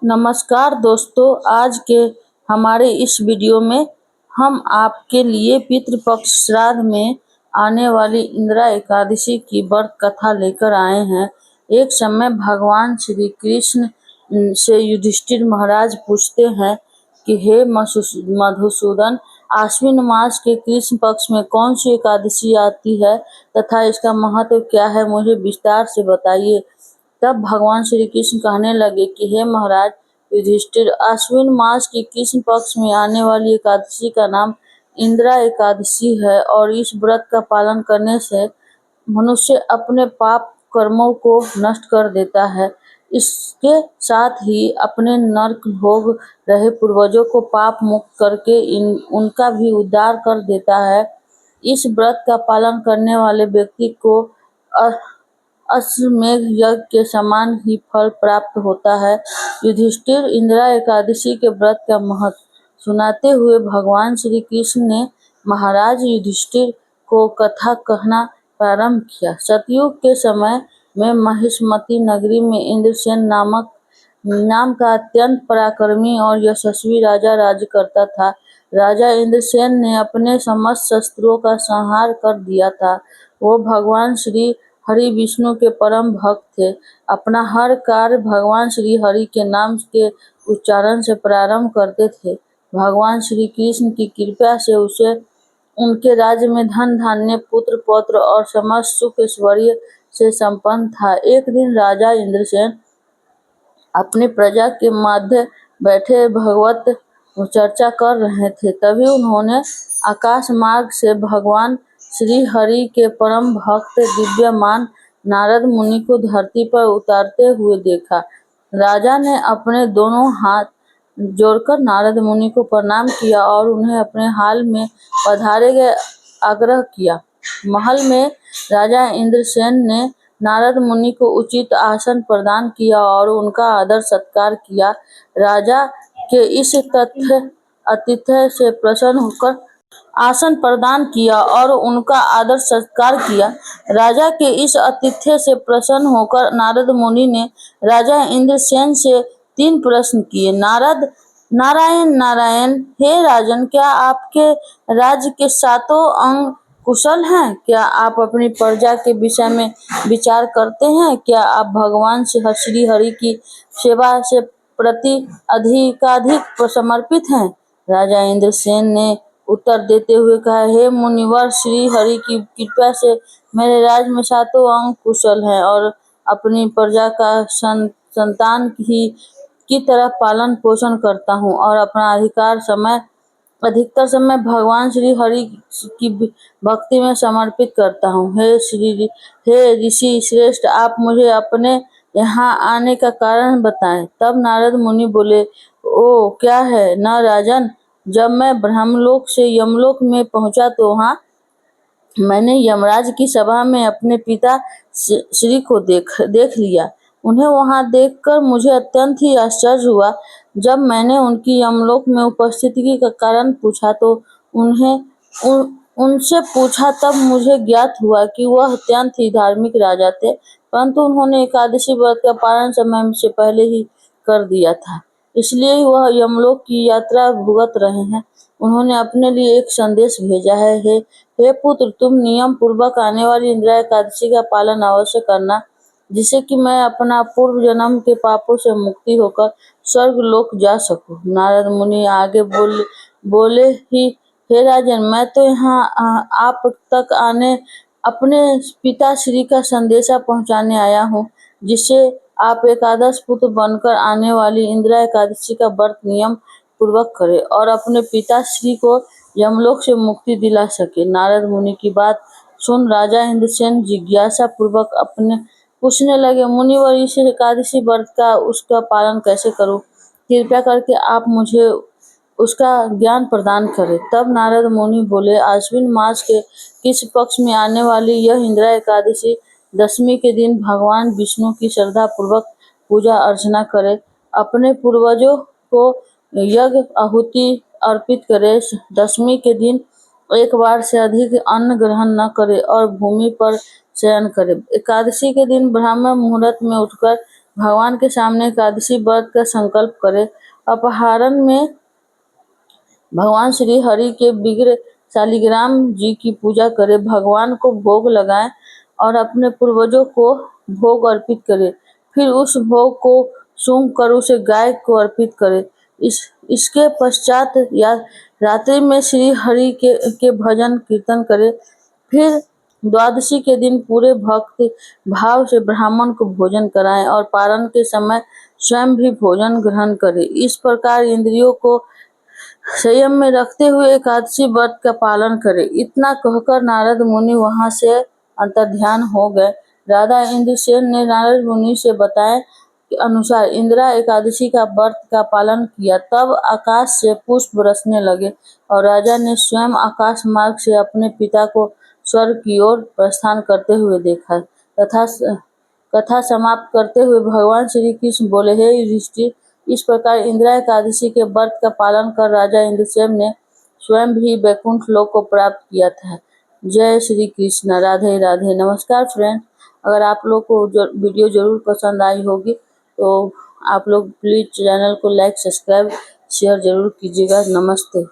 नमस्कार दोस्तों, आज के हमारे इस वीडियो में हम आपके लिए पितृपक्ष श्राद्ध में आने वाली इंदिरा एकादशी की व्रत कथा लेकर आए हैं। एक समय भगवान श्री कृष्ण से युधिष्ठिर महाराज पूछते हैं कि हे मधुसूदन, आश्विन मास के कृष्ण पक्ष में कौन सी एकादशी आती है तथा इसका महत्व क्या है, मुझे विस्तार से बताइए। तब भगवान श्री कृष्ण कहने लगे कि हे महाराज युधिष्ठिर, आश्विन मास की कृष्ण पक्ष में आने वाली एकादशी का नाम इंदिरा एकादशी है और इस व्रत का पालन करने से मनुष्य अपने पाप कर्मों को नष्ट कर देता है। इसके साथ ही अपने नरक भोग रहे पूर्वजों को पाप मुक्त करके उनका भी उद्धार कर देता है। इस व्रत का पालन करने वाले व्यक्ति को अश्वमेध यज्ञ के समान ही फल प्राप्त होता है। युधिष्ठिर, इंदिरा एकादशी के व्रत का महत्व सुनाते हुए भगवान श्री कृष्ण ने महाराज युधिष्ठिर को कथा कहना प्रारंभ किया। सतयुग के समय में महिष्मती नगरी में इंद्रसेन नाम का अत्यंत पराक्रमी और यशस्वी राजा राज्य करता था। राजा इंद्रसेन ने अपने समस्त शत्रुओं का संहार कर दिया था। वो भगवान श्री हरि विष्णु के परम भक्त थे। अपना हर कार्य भगवान श्री हरि के नाम के उच्चारण से प्रारंभ करते थे। भगवान श्री कृष्ण की कृपा से उसे उनके राज्य में धन धान्य, पुत्र पौत्र और समस्त सुख ऐश्वर्य से संपन्न था। एक दिन राजा इंद्रसेन अपनी प्रजा के मध्य बैठे भगवत चर्चा कर रहे थे। तभी उन्होंने आकाश मार्ग से भगवान श्री हरि के परम भक्त दिव्यमान नारद मुनि को धरती पर उतरते हुए देखा। राजा ने अपने दोनों हाथ जोड़कर नारद मुनि को प्रणाम किया और उन्हें अपने हाल में पधारे गए आग्रह किया। महल में राजा इंद्रसेन ने नारद मुनि को उचित आसन प्रदान किया और उनका आदर सत्कार किया। राजा के इस आतिथ्य से प्रसन्न होकर आसन प्रदान किया और उनका आदर सत्कार किया। राजा के इस आतिथ्य से प्रसन्न होकर नारद मुनि ने राजा इंद्रसेन से 3 प्रश्न किए। नारायण नारायण, हे राजन, क्या आपके राज्य के 7 अंग कुशल हैं? क्या आप अपनी प्रजा के विषय में विचार करते हैं? क्या आप भगवान श्री हरि की सेवा से प्रति अधिकाधिक समर्पित हैं? राजा इंद्रसेन ने उत्तर देते हुए कहा, हे मुनिवर, श्री हरि की कृपा से मेरे राज्य में 7 अंग कुशल हैं और अपनी प्रजा का संतान की तरह पालन पोषण करता हूँ और अपना अधिकतर समय भगवान श्री हरि की भक्ति में समर्पित करता हूँ। हे ऋषि श्रेष्ठ, आप मुझे अपने यहाँ आने का कारण बताएं। तब नारद मुनि बोले, ओ क्या है न राजन, जब मैं ब्रह्मलोक से यमलोक में पहुंचा तो वहाँ मैंने यमराज की सभा में अपने पिता श्री को देख लिया। उन्हें वहां देखकर मुझे अत्यंत ही आश्चर्य हुआ। जब मैंने उनकी यमलोक में उपस्थिति का कारण पूछा तो उनसे पूछा तब मुझे ज्ञात हुआ कि वह अत्यंत ही धार्मिक राजा थे, परंतु उन्होंने एकादशी व्रत का पालन समय से पहले ही कर दिया था, इसलिए वह यमलोक की यात्रा भुगत रहे हैं। उन्होंने अपने लिए एक संदेश भेजा है। हे पुत्र, तुम नियम पूर्वक आने वाली इंदिरा एकादशी का पालन अवश्य करना, जिससे कि मैं अपना पूर्व जन्म के पापों से मुक्ति होकर स्वर्ग लोक जा सकूं। नारद मुनि आगे बोले ही, हे राजन, मैं तो यहाँ आप तक अपने पिता श्री का संदेशा पहुँचाने आया हूँ, जिससे आप एकादश पुत्र बनकर आने वाली इंदिरा एकादशी का व्रत नियम पूर्वक करें और अपने पिता श्री को यमलोक से मुक्ति दिला सके। नारद मुनि की बात सुन राजा इंद्रसेन जिज्ञासा पूर्वक अपने पूछने लगे, मुनिवर, इस एकादशी व्रत का उसका पालन कैसे करूं? कृपया करके आप मुझे उसका ज्ञान प्रदान करें। तब नारद मुनि बोले, आश्विन मास के किस पक्ष में आने वाली यह इंदिरा एकादशी दशमी के दिन भगवान विष्णु की श्रद्धा पूर्वक पूजा अर्चना करे, अपने पूर्वजों को यज्ञ आहुति अर्पित करे, दशमी के दिन 1 बार से अधिक अन्न ग्रहण न करे और भूमि पर शयन करे। एकादशी के दिन ब्राह्मण मुहूर्त में उठकर भगवान के सामने एकादशी व्रत का संकल्प करें। अपहरण में भगवान श्री हरि के विग्रह शालिग्राम जी की पूजा करें, भगवान को भोग लगाएं और अपने पूर्वजों को भोग अर्पित करें। फिर उस भोग को सूंघ कर उसे गाय को अर्पित करें। इसके पश्चात या रात्रि में श्री हरि के भजन कीर्तन करें। फिर द्वादशी के दिन पूरे भक्ति भाव से ब्राह्मण को भोजन कराएं और पारण के समय स्वयं भी भोजन ग्रहण करें। इस प्रकार इंद्रियों को संयम में रखते हुए एकादशी व्रत का पालन करें। इतना कहकर नारद मुनि वहां से अंतर्ध्यान हो गए। राजा इंद्रसेन ने नारद मुनि से बताए के अनुसार इंदिरा एकादशी का व्रत का पालन किया। तब आकाश से पुष्प बरसने लगे और राजा ने स्वयं आकाश मार्ग से अपने पिता को स्वर्ग की ओर प्रस्थान करते हुए देखा। कथा समाप्त करते हुए भगवान श्री कृष्ण बोले, हे युधिष्ठिर, इस प्रकार इंदिरा एकादशी के व्रत का पालन कर राजा इंद्रसेन ने स्वयं भी वैकुंठ लोक को प्राप्त किया था। जय श्री कृष्ण। राधे राधे। नमस्कार फ्रेंड, अगर आप लोग को वीडियो जरूर पसंद आई होगी तो आप लोग प्लीज चैनल को लाइक, सब्सक्राइब, शेयर जरूर कीजिएगा। नमस्ते।